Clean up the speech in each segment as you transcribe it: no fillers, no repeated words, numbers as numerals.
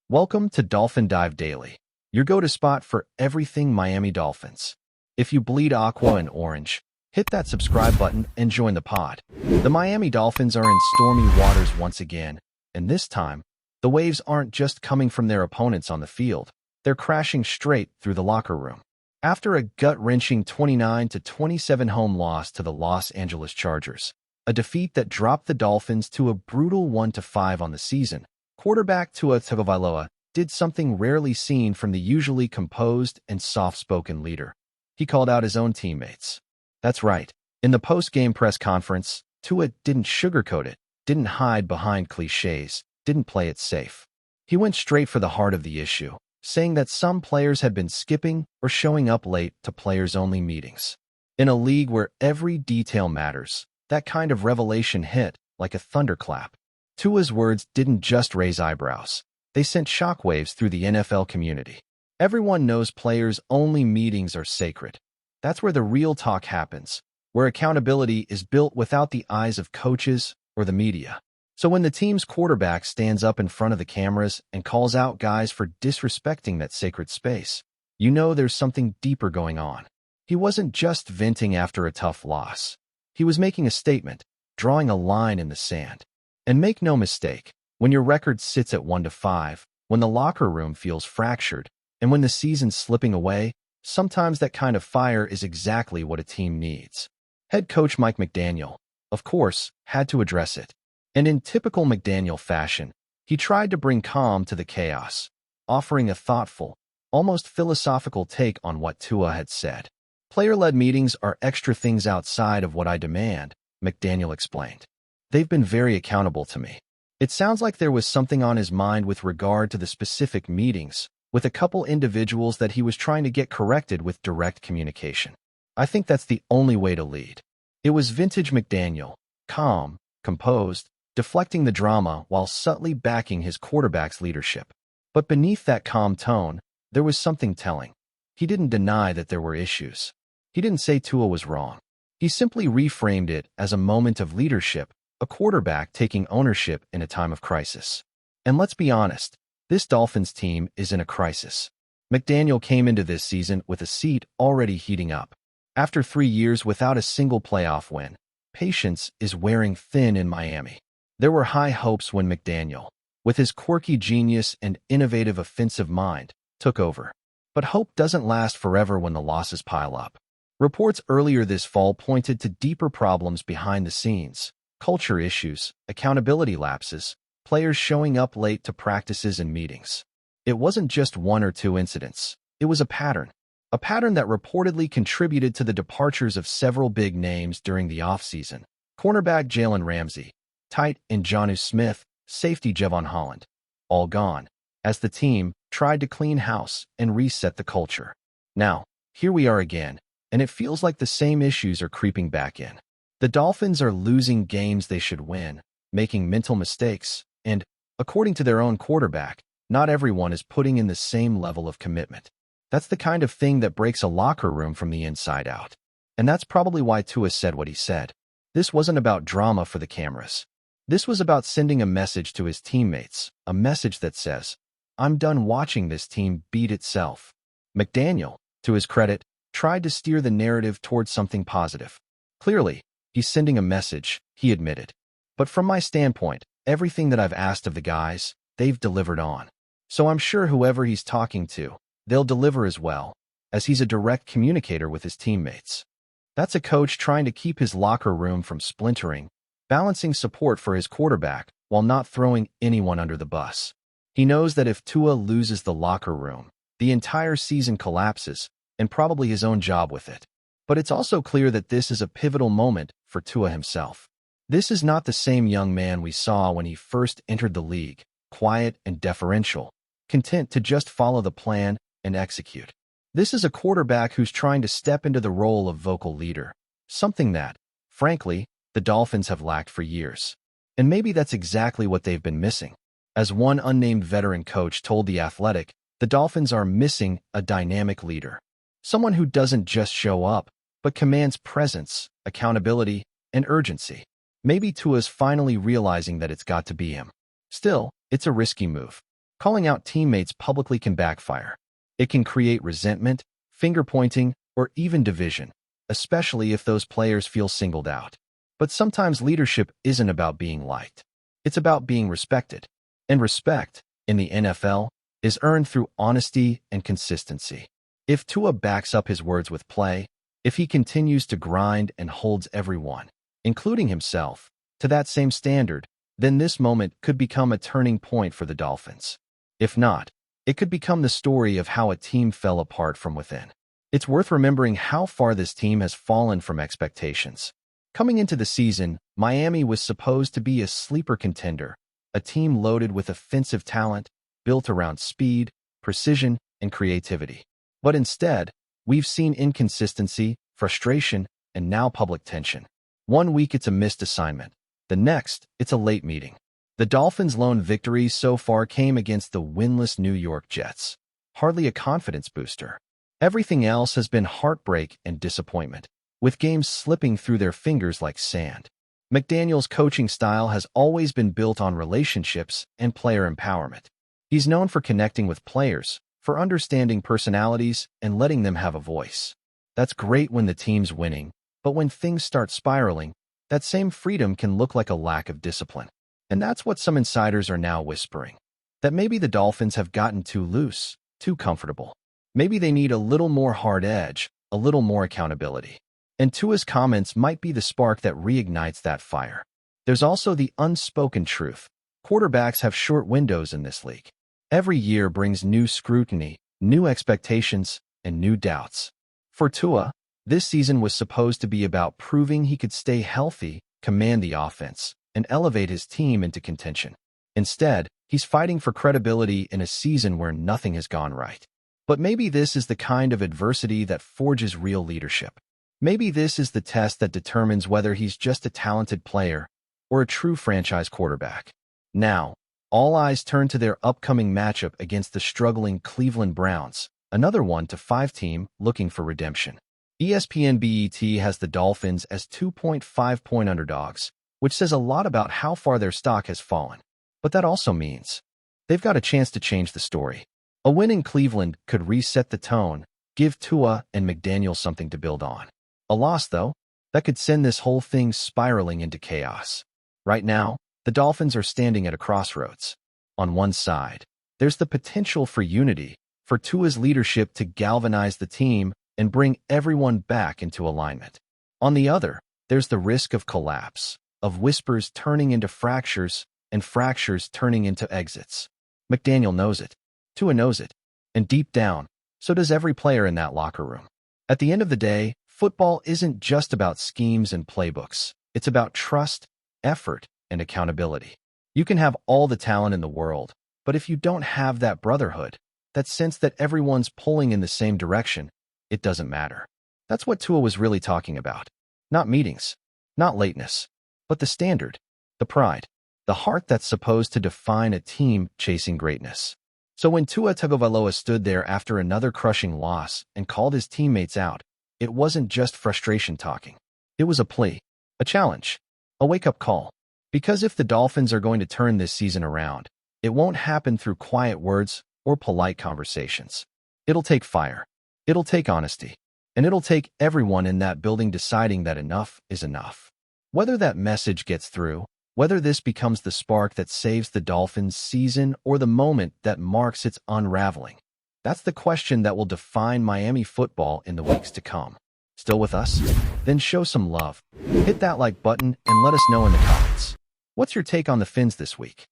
Welcome to Dolphin Dive Daily, your go-to spot for everything Miami Dolphins. If you bleed aqua and orange, hit that subscribe button and join the pod. The Miami Dolphins are in stormy waters once again, and this time, the waves aren't just coming from their opponents on the field, they're crashing straight through the locker room. After a gut-wrenching 29-27 home loss to the Los Angeles Chargers, a defeat that dropped the Dolphins to a brutal 1-5 on the season, quarterback Tua Tagovailoa did something rarely seen from the usually composed and soft-spoken leader. He called out his own teammates. That's right. In the post-game press conference, Tua didn't sugarcoat it, didn't hide behind cliches, didn't play it safe. He went straight for the heart of the issue, saying that some players had been skipping or showing up late to players-only meetings. In a league where every detail matters, that kind of revelation hit like a thunderclap. Tua's words didn't just raise eyebrows. They sent shockwaves through the NFL community. Everyone knows players-only meetings are sacred. That's where the real talk happens, where accountability is built without the eyes of coaches or the media. So when the team's quarterback stands up in front of the cameras and calls out guys for disrespecting that sacred space, you know there's something deeper going on. He wasn't just venting after a tough loss. He was making a statement, drawing a line in the sand. And make no mistake, when your record sits at 1-5, when the locker room feels fractured, and when the season's slipping away, sometimes that kind of fire is exactly what a team needs. Head coach Mike McDaniel, of course, had to address it. And in typical McDaniel fashion, he tried to bring calm to the chaos, offering a thoughtful, almost philosophical take on what Tua had said. Player-led meetings are extra things outside of what I demand, McDaniel explained. They've been very accountable to me. It sounds like there was something on his mind with regard to the specific meetings, with a couple individuals that he was trying to get corrected with direct communication. I think that's the only way to lead. It was vintage McDaniel, calm, composed, deflecting the drama while subtly backing his quarterback's leadership. But beneath that calm tone, there was something telling. He didn't deny that there were issues. He didn't say Tua was wrong. He simply reframed it as a moment of leadership, a quarterback taking ownership in a time of crisis. And let's be honest, this Dolphins team is in a crisis. McDaniel came into this season with a seat already heating up. After 3 years without a single playoff win, patience is wearing thin in Miami. There were high hopes when McDaniel, with his quirky genius and innovative offensive mind, took over. But hope doesn't last forever when the losses pile up. Reports earlier this fall pointed to deeper problems behind the scenes, culture issues, accountability lapses, players showing up late to practices and meetings. It wasn't just one or two incidents. It was a pattern that reportedly contributed to the departures of several big names during the offseason. Cornerback Jalen Ramsey, tight end Jonnu Smith, safety Javon Holland, all gone, as the team tried to clean house and reset the culture. Now, here we are again, and it feels like the same issues are creeping back in. The Dolphins are losing games they should win, making mental mistakes, and, according to their own quarterback, not everyone is putting in the same level of commitment. That's the kind of thing that breaks a locker room from the inside out. And that's probably why Tua said what he said. This wasn't about drama for the cameras. This was about sending a message to his teammates, a message that says, I'm done watching this team beat itself. McDaniel, to his credit, tried to steer the narrative towards something positive. Clearly, he's sending a message, he admitted. But from my standpoint, everything that I've asked of the guys, they've delivered on. So I'm sure whoever he's talking to, they'll deliver as well, as he's a direct communicator with his teammates. That's a coach trying to keep his locker room from splintering, balancing support for his quarterback while not throwing anyone under the bus. He knows that if Tua loses the locker room, the entire season collapses, and probably his own job with it. But it's also clear that this is a pivotal moment for Tua himself. This is not the same young man we saw when he first entered the league, quiet and deferential, content to just follow the plan and execute. This is a quarterback who's trying to step into the role of vocal leader, something that, frankly, the Dolphins have lacked for years. And maybe that's exactly what they've been missing. As one unnamed veteran coach told The Athletic, the Dolphins are missing a dynamic leader. Someone who doesn't just show up, but commands presence, accountability, and urgency. Maybe Tua's finally realizing that it's got to be him. Still, it's a risky move. Calling out teammates publicly can backfire. It can create resentment, finger-pointing, or even division, especially if those players feel singled out. But sometimes leadership isn't about being liked. It's about being respected. And respect, in the NFL, is earned through honesty and consistency. If Tua backs up his words with play, if he continues to grind and holds everyone, including himself, to that same standard, then this moment could become a turning point for the Dolphins. If not, it could become the story of how a team fell apart from within. It's worth remembering how far this team has fallen from expectations. Coming into the season, Miami was supposed to be a sleeper contender, a team loaded with offensive talent, built around speed, precision, and creativity. But instead, we've seen inconsistency, frustration, and now public tension. One week it's a missed assignment. The next, it's a late meeting. The Dolphins' lone victory so far came against the winless New York Jets. Hardly a confidence booster. Everything else has been heartbreak and disappointment, with games slipping through their fingers like sand. McDaniel's coaching style has always been built on relationships and player empowerment. He's known for connecting with players, for understanding personalities and letting them have a voice. That's great when the team's winning, but when things start spiraling, that same freedom can look like a lack of discipline. And that's what some insiders are now whispering. That maybe the Dolphins have gotten too loose, too comfortable. Maybe they need a little more hard edge, a little more accountability. And Tua's comments might be the spark that reignites that fire. There's also the unspoken truth. Quarterbacks have short windows in this league. Every year brings new scrutiny, new expectations, and new doubts. For Tua, this season was supposed to be about proving he could stay healthy, command the offense, and elevate his team into contention. Instead, he's fighting for credibility in a season where nothing has gone right. But maybe this is the kind of adversity that forges real leadership. Maybe this is the test that determines whether he's just a talented player or a true franchise quarterback. Now, all eyes turn to their upcoming matchup against the struggling Cleveland Browns, another 1-5 team looking for redemption. ESPN BET has the Dolphins as 2.5-point underdogs, which says a lot about how far their stock has fallen. But that also means they've got a chance to change the story. A win in Cleveland could reset the tone, give Tua and McDaniel something to build on. A loss, though, that could send this whole thing spiraling into chaos. Right now, the Dolphins are standing at a crossroads. On one side, there's the potential for unity, for Tua's leadership to galvanize the team and bring everyone back into alignment. On the other, there's the risk of collapse, of whispers turning into fractures and fractures turning into exits. McDaniel knows it. Tua knows it. And deep down, so does every player in that locker room. At the end of the day, football isn't just about schemes and playbooks. It's about trust, effort, and accountability. You can have all the talent in the world, but if you don't have that brotherhood, that sense that everyone's pulling in the same direction, it doesn't matter. That's what Tua was really talking about. Not meetings, not lateness, but the standard, the pride, the heart that's supposed to define a team chasing greatness. So when Tua Tagovailoa stood there after another crushing loss and called his teammates out, it wasn't just frustration talking. It was a plea, a challenge, a wake-up call. Because if the Dolphins are going to turn this season around, it won't happen through quiet words or polite conversations. It'll take fire. It'll take honesty. And it'll take everyone in that building deciding that enough is enough. Whether that message gets through, whether this becomes the spark that saves the Dolphins' season or the moment that marks its unraveling, that's the question that will define Miami football in the weeks to come. Still with us? Then show some love. Hit that like button and let us know in the comments. What's your take on the Fins this week?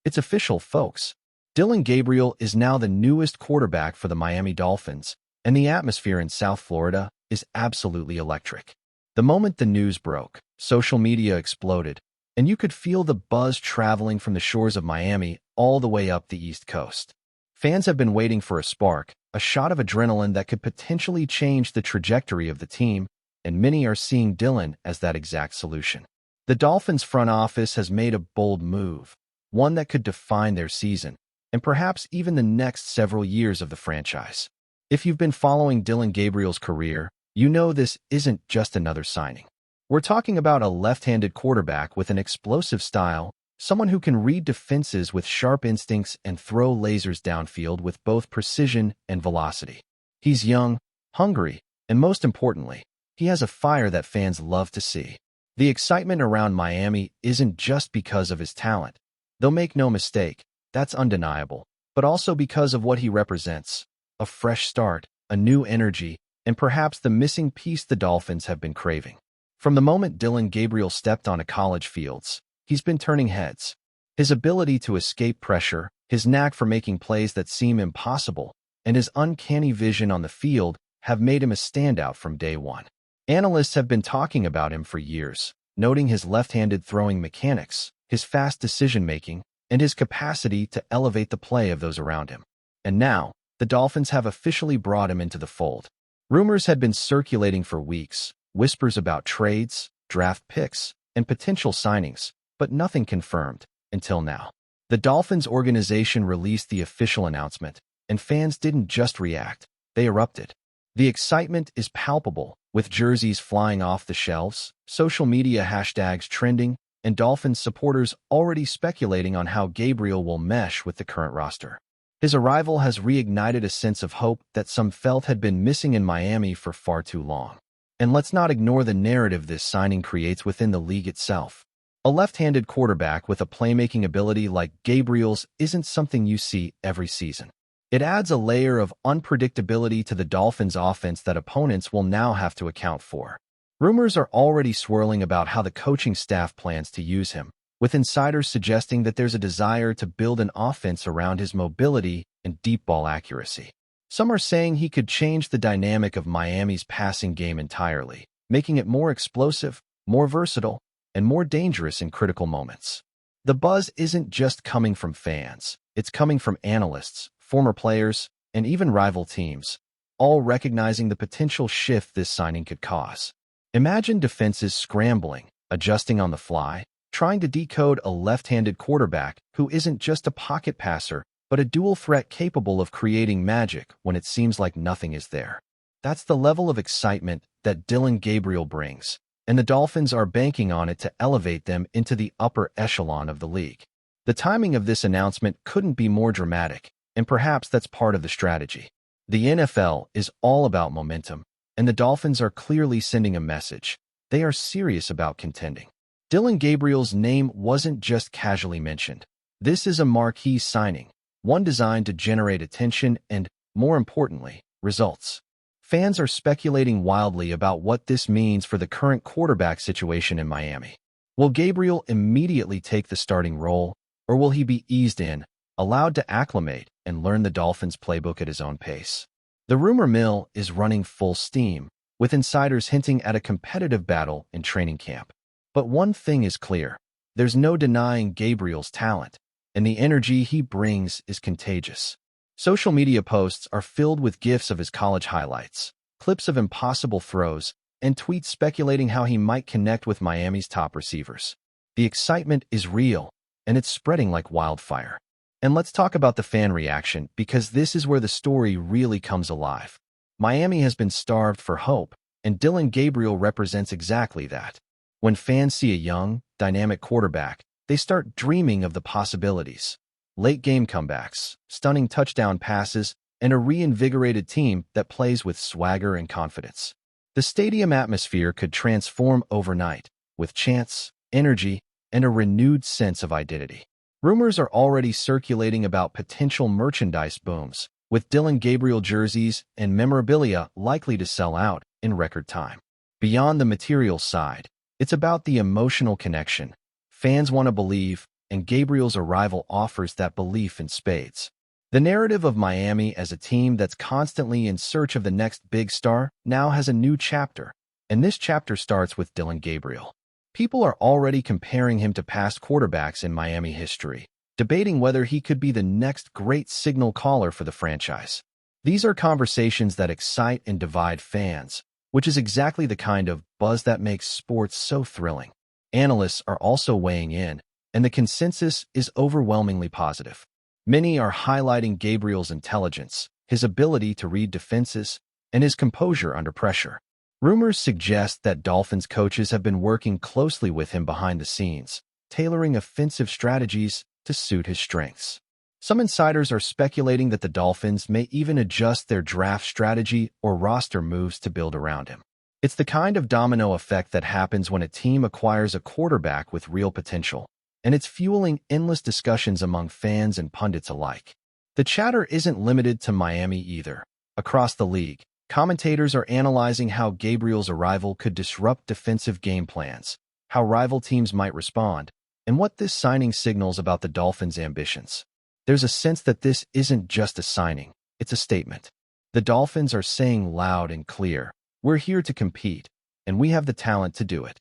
It's official, folks. Dillon Gabriel is now the newest quarterback for the Miami Dolphins, and the atmosphere in South Florida is absolutely electric. The moment the news broke, social media exploded, and you could feel the buzz traveling from the shores of Miami all the way up the East Coast. Fans have been waiting for a spark, a shot of adrenaline that could potentially change the trajectory of the team, and many are seeing Dillon as that exact solution. The Dolphins front office has made a bold move, one that could define their season, and perhaps even the next several years of the franchise. If you've been following Dillon Gabriel's career, you know this isn't just another signing. We're talking about a left-handed quarterback with an explosive style, someone who can read defenses with sharp instincts and throw lasers downfield with both precision and velocity. He's young, hungry, and most importantly, he has a fire that fans love to see. The excitement around Miami isn't just because of his talent. Though make no mistake, that's undeniable, but also because of what he represents. A fresh start, a new energy, and perhaps the missing piece the Dolphins have been craving. From the moment Dillon Gabriel stepped onto college fields, he's been turning heads. His ability to escape pressure, his knack for making plays that seem impossible, and his uncanny vision on the field have made him a standout from day one. Analysts have been talking about him for years, noting his left-handed throwing mechanics, his fast decision-making, and his capacity to elevate the play of those around him. And now, the Dolphins have officially brought him into the fold. Rumors had been circulating for weeks, whispers about trades, draft picks, and potential signings, but nothing confirmed, until now. The Dolphins organization released the official announcement, and fans didn't just react, they erupted. The excitement is palpable, with jerseys flying off the shelves, social media hashtags trending, and Dolphins supporters already speculating on how Gabriel will mesh with the current roster. His arrival has reignited a sense of hope that some felt had been missing in Miami for far too long. And let's not ignore the narrative this signing creates within the league itself. A left-handed quarterback with a playmaking ability like Gabriel's isn't something you see every season. It adds a layer of unpredictability to the Dolphins' offense that opponents will now have to account for. Rumors are already swirling about how the coaching staff plans to use him, with insiders suggesting that there's a desire to build an offense around his mobility and deep ball accuracy. Some are saying he could change the dynamic of Miami's passing game entirely, making it more explosive, more versatile, and more dangerous in critical moments. The buzz isn't just coming from fans, it's coming from analysts, former players, and even rival teams, all recognizing the potential shift this signing could cause. Imagine defenses scrambling, adjusting on the fly, trying to decode a left-handed quarterback who isn't just a pocket passer, but a dual threat capable of creating magic when it seems like nothing is there. That's the level of excitement that Dillon Gabriel brings, and the Dolphins are banking on it to elevate them into the upper echelon of the league. The timing of this announcement couldn't be more dramatic, and perhaps that's part of the strategy. The NFL is all about momentum, and the Dolphins are clearly sending a message. They are serious about contending. Dillon Gabriel's name wasn't just casually mentioned. This is a marquee signing, one designed to generate attention and, more importantly, results. Fans are speculating wildly about what this means for the current quarterback situation in Miami. Will Gabriel immediately take the starting role, or will he be eased in, allowed to acclimate, and learn the Dolphins' playbook at his own pace? The rumor mill is running full steam, with insiders hinting at a competitive battle in training camp. But one thing is clear. There's no denying Gabriel's talent, and the energy he brings is contagious. Social media posts are filled with GIFs of his college highlights, clips of impossible throws, and tweets speculating how he might connect with Miami's top receivers. The excitement is real, and it's spreading like wildfire. And let's talk about the fan reaction, because this is where the story really comes alive. Miami has been starved for hope, and Dillon Gabriel represents exactly that. When fans see a young, dynamic quarterback, they start dreaming of the possibilities. Late-game comebacks, stunning touchdown passes, and a reinvigorated team that plays with swagger and confidence. The stadium atmosphere could transform overnight, with chants, energy, and a renewed sense of identity. Rumors are already circulating about potential merchandise booms, with Dillon Gabriel jerseys and memorabilia likely to sell out in record time. Beyond the material side, it's about the emotional connection. Fans want to believe, and Gabriel's arrival offers that belief in spades. The narrative of Miami as a team that's constantly in search of the next big star now has a new chapter, and this chapter starts with Dillon Gabriel. People are already comparing him to past quarterbacks in Miami history, debating whether he could be the next great signal caller for the franchise. These are conversations that excite and divide fans, which is exactly the kind of buzz that makes sports so thrilling. Analysts are also weighing in, and the consensus is overwhelmingly positive. Many are highlighting Gabriel's intelligence, his ability to read defenses, and his composure under pressure. Rumors suggest that Dolphins coaches have been working closely with him behind the scenes, tailoring offensive strategies to suit his strengths. Some insiders are speculating that the Dolphins may even adjust their draft strategy or roster moves to build around him. It's the kind of domino effect that happens when a team acquires a quarterback with real potential, and it's fueling endless discussions among fans and pundits alike. The chatter isn't limited to Miami either. Across the league, commentators are analyzing how Gabriel's arrival could disrupt defensive game plans, how rival teams might respond, and what this signing signals about the Dolphins' ambitions. There's a sense that this isn't just a signing, it's a statement. The Dolphins are saying loud and clear, "We're here to compete, and we have the talent to do it."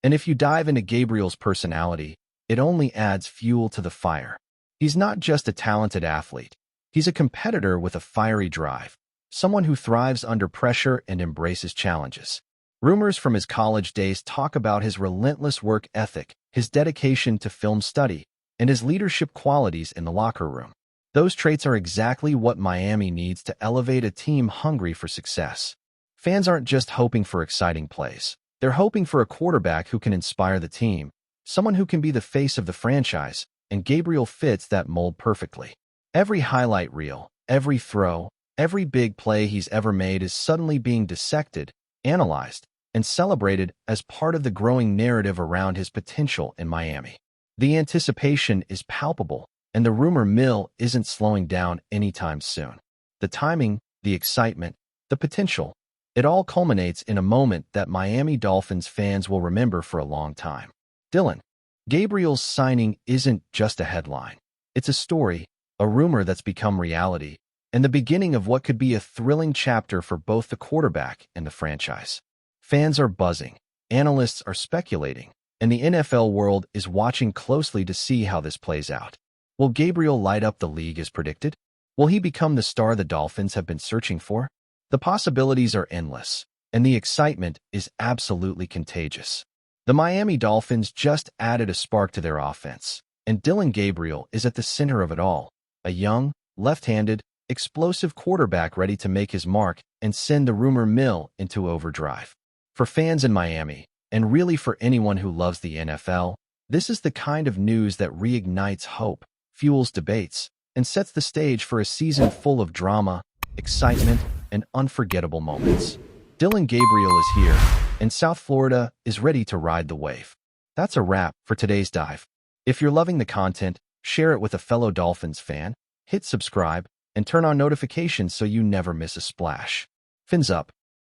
And if you dive into Gabriel's personality, it only adds fuel to the fire. He's not just a talented athlete. He's a competitor with a fiery drive, someone who thrives under pressure and embraces challenges. Rumors from his college days talk about his relentless work ethic, his dedication to film study, and his leadership qualities in the locker room. Those traits are exactly what Miami needs to elevate a team hungry for success. Fans aren't just hoping for exciting plays. They're hoping for a quarterback who can inspire the team, someone who can be the face of the franchise, and Gabriel fits that mold perfectly. Every highlight reel, every throw, every big play he's ever made is suddenly being dissected, analyzed, and celebrated as part of the growing narrative around his potential in Miami. The anticipation is palpable, and the rumor mill isn't slowing down anytime soon. The timing, the excitement, the potential, it all culminates in a moment that Miami Dolphins fans will remember for a long time. DILLON. Gabriel's signing isn't just a headline. It's a story, a rumor that's become reality, and the beginning of what could be a thrilling chapter for both the quarterback and the franchise. Fans are buzzing, analysts are speculating, and the NFL world is watching closely to see how this plays out. Will Gabriel light up the league as predicted? Will he become the star the Dolphins have been searching for? The possibilities are endless, and the excitement is absolutely contagious. The Miami Dolphins just added a spark to their offense, and Dillon Gabriel is at the center of it all, a young, left-handed, explosive quarterback ready to make his mark and send the rumor mill into overdrive. For fans in Miami, and really for anyone who loves the NFL, this is the kind of news that reignites hope, fuels debates, and sets the stage for a season full of drama, excitement, and unforgettable moments. Dillon Gabriel is here, and South Florida is ready to ride the wave. That's a wrap for today's dive. If you're loving the content, share it with a fellow Dolphins fan, hit subscribe, and turn on notifications so you never miss a splash. Fins up.